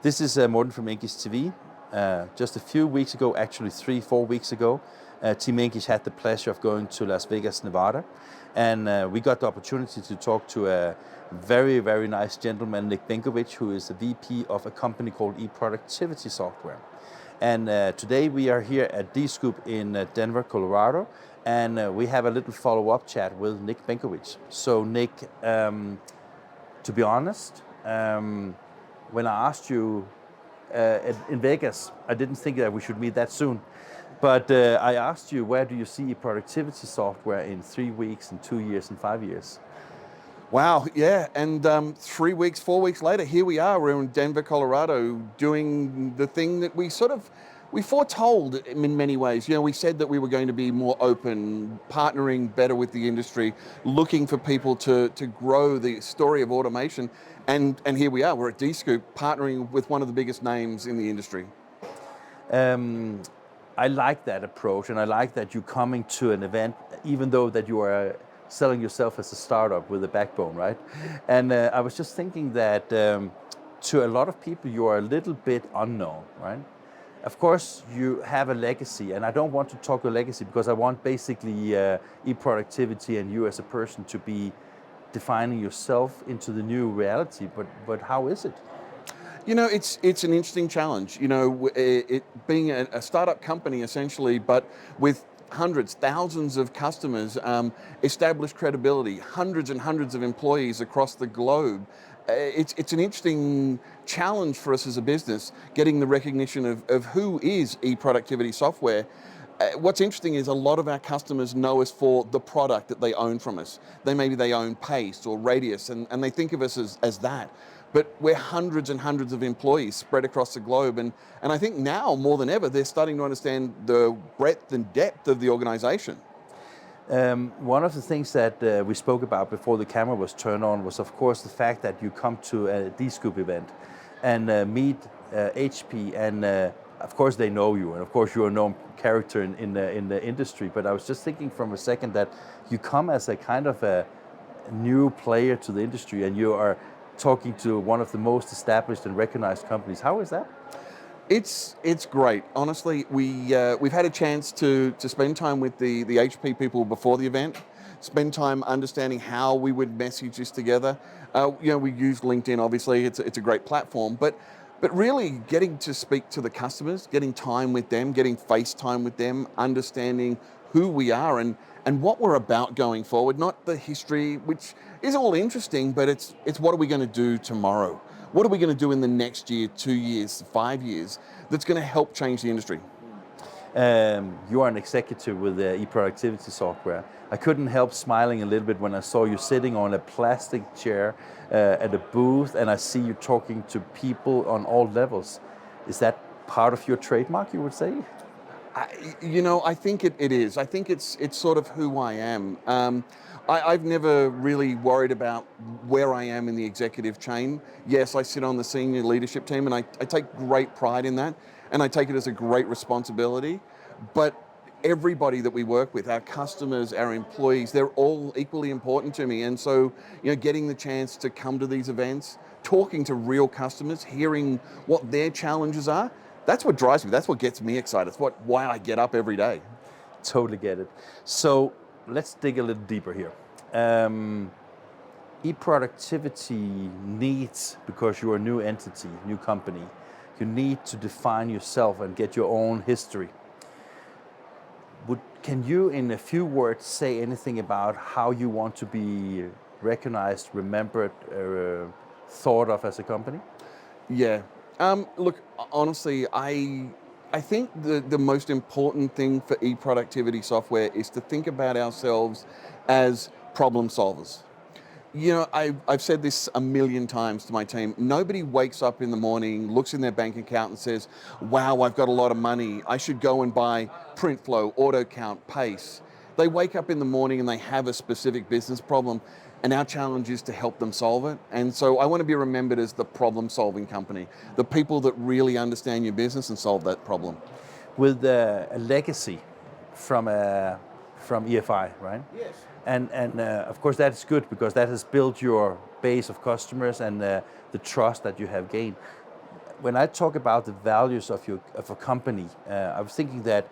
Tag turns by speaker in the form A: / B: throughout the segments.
A: This is Morten from INKISH TV. Just a few weeks ago, actually 3-4 weeks ago, Team INKISH had the pleasure of going to Las Vegas, Nevada. And we got the opportunity to talk to a very, very nice gentleman, Nick Benkovich, who is the VP of a company called eProductivity software. And today we are here at Dscoop in Denver, Colorado, and we have a little follow-up chat with Nick Benkovich. So Nick, to be honest, when I asked you in Vegas, I didn't think that we should meet that soon. But I asked you, where do you see productivity software in 3 weeks, and 2 years, and 5 years?
B: Wow, yeah, and 3 weeks, 4 weeks later, here we are. We're in Denver, Colorado, doing the thing that we foretold in many ways. You know, we said that we were going to be more open, partnering better with the industry, looking for people to grow the story of automation, and here we are. We're at Dscoop, partnering with one of the biggest names in the industry.
A: I like that approach, and I like that you're coming to an event, even though that you are selling yourself as a startup with a backbone, right? And I was just thinking that to a lot of people, you are a little bit unknown, right? Of course, you have a legacy, and I don't want to talk a legacy because I want basically eProductivity and you as a person to be defining yourself into the new reality, but how is it?
B: You know, it's an interesting challenge. You know, it being a startup company essentially, but with hundreds, thousands of customers, established credibility, hundreds and hundreds of employees across the globe. It's an interesting challenge for us as a business, getting the recognition of who is eProductivity software. What's interesting is a lot of our customers know us for the product that they own from us. Maybe they own Pace or Radius, and they think of us as that. But we're hundreds and hundreds of employees spread across the globe, and I think now more than ever they're starting to understand the breadth and depth of the organization.
A: One of the things that we spoke about before the camera was turned on was, of course, the fact that you come to a Dscoop event and meet HP, and of course they know you, and of course you're a known character in the industry. But I was just thinking from a second that you come as a kind of a new player to the industry, and you are talking to one of the most established and recognized companies. How is that?
B: It's great. Honestly, we've had a chance to spend time with the HP people before the event, spend time understanding how we would message this together. You know, we use LinkedIn, obviously, it's a great platform, but really getting to speak to the customers, getting time with them, getting face time with them, understanding who we are and what we're about going forward, not the history, which is all interesting, but it's what are we going to do tomorrow? What are we going to do in the next year, 2 years, 5 years, that's going to help change the industry?
A: You are an executive with eProductivity software. I couldn't help smiling a little bit when I saw you sitting on a plastic chair at a booth, and I see you talking to people on all levels. Is that part of your trademark, you would say?
B: You know, I think it is. I think it's sort of who I am. I've never really worried about where I am in the executive chain. Yes, I sit on the senior leadership team, and I take great pride in that, and I take it as a great responsibility. But everybody that we work with, our customers, our employees, they're all equally important to me. And so, you know, getting the chance to come to these events, talking to real customers, hearing what their challenges are, that's what drives me. That's what gets me excited. It's why I get up every day.
A: Totally get it. So let's dig a little deeper here. eProductivity needs, because you're a new entity, new company, you need to define yourself and get your own history. Can you, in a few words, say anything about how you want to be recognized, remembered, thought of as a company?
B: Yeah. Look, honestly, I think the most important thing for eProductivity software is to think about ourselves as problem solvers. You know, I've said this a million times to my team. Nobody wakes up in the morning, looks in their bank account and says, wow, I've got a lot of money. I should go and buy PrintFlow, AutoCount, Pace. They wake up in the morning and they have a specific business problem, and our challenge is to help them solve it. And so I want to be remembered as the problem-solving company, the people that really understand your business and solve that problem.
A: With a legacy from EFI, right?
B: Yes.
A: And of course that is good because that has built your base of customers and the trust that you have gained. when I talk about the values of a company, I was thinking that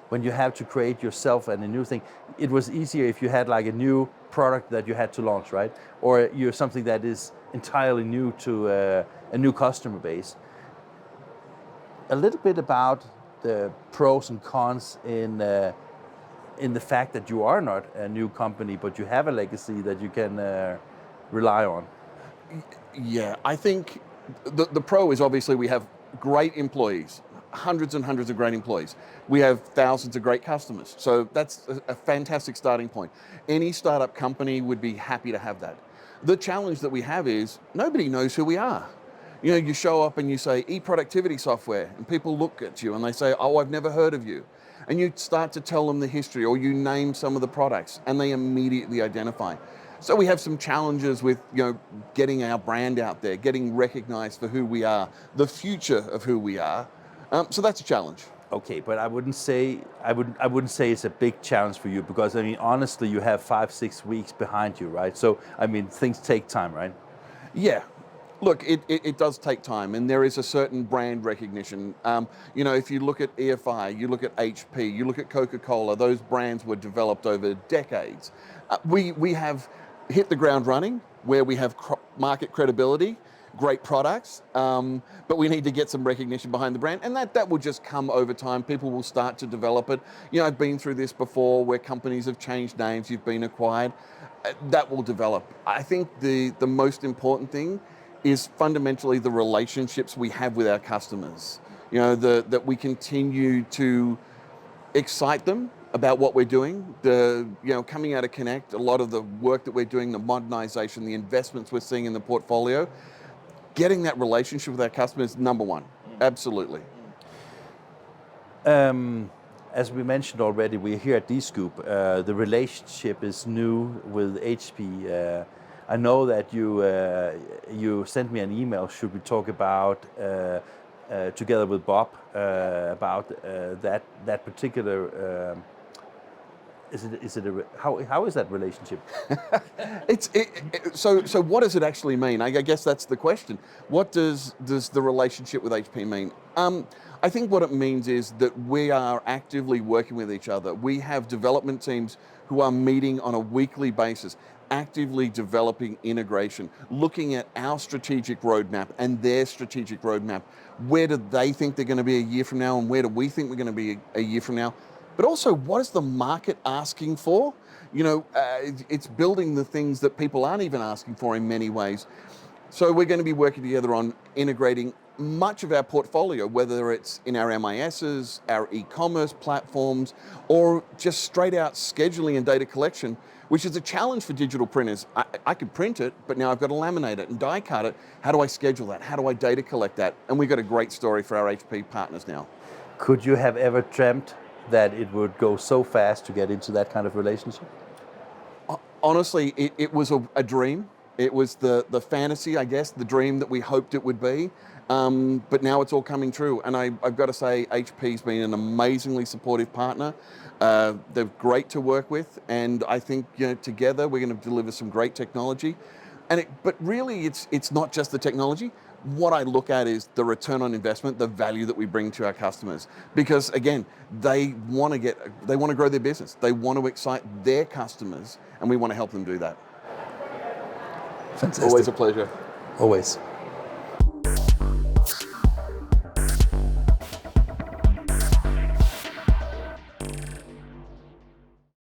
A: when you have to create yourself and a new thing, it was easier if you had like a new product that you had to launch, right? Or you're something that is entirely new to a new customer base. A little bit about the pros and cons in the fact that you are not a new company, but you have a legacy that you can rely on.
B: Yeah, I think the pro is obviously we have great employees, hundreds and hundreds of great employees. We have thousands of great customers. So that's a fantastic starting point. Any startup company would be happy to have that. The challenge that we have is nobody knows who we are. You know, you show up and you say eProductivity software, and people look at you and they say, oh, I've never heard of you. And you start to tell them the history, or you name some of the products, and they immediately identify. So we have some challenges with, you know, getting our brand out there, getting recognized for who we are, the future of who we are. So that's a challenge.
A: Okay, but I wouldn't say it's a big challenge for you, because I mean, honestly, you have 5-6 weeks behind you, right? So I mean, things take time, right?
B: Yeah. Look, it does take time, and there is a certain brand recognition. You know, if you look at EFI, you look at HP, you look at Coca-Cola, those brands were developed over decades. We have hit the ground running, where we have market credibility, great products, but we need to get some recognition behind the brand, and that will just come over time. People will start to develop it. You know, I've been through this before, where companies have changed names, you've been acquired. That will develop. I think the most important thing is fundamentally the relationships we have with our customers. You know, that we continue to excite them about what we're doing. Coming out of Connect, a lot of the work that we're doing, the modernization, the investments we're seeing in the portfolio, getting that relationship with our customers, number one, absolutely.
A: As we mentioned already, we're here at Dscoop. The relationship is new with HP. I know that you sent me an email. Should we talk about together with Bob about that particular? How is that relationship?
B: So what does it actually mean? I guess that's the question. What does the relationship with HP mean? I think what it means is that we are actively working with each other. We have development teams who are meeting on a weekly basis, actively developing integration, looking at our strategic roadmap and their strategic roadmap. Where do they think they're going to be a year from now, and where do we think we're going to be a year from now? But also, what is the market asking for? You know, it's building the things that people aren't even asking for in many ways. So we're going to be working together on integrating much of our portfolio, whether it's in our MISs, our e-commerce platforms, or just straight out scheduling and data collection, which is a challenge for digital printers. I could print it, but now I've got to laminate it and die cut it. How do I schedule that? How do I data collect that? And we've got a great story for our HP partners now.
A: Could you have ever dreamt that it would go so fast to get into that kind of relationship?
B: Honestly, it was a dream. It was the fantasy, I guess, the dream that we hoped it would be. But now it's all coming true. And I've got to say, HP's been an amazingly supportive partner. They're great to work with. And I think, you know, together we're going to deliver some great technology. But really, it's not just the technology. What I look at is the return on investment, the value that we bring to our customers. Because again, they want to grow their business. They want to excite their customers, and we want to help them do that.
A: Fantastic.
B: Always a pleasure.
A: Always.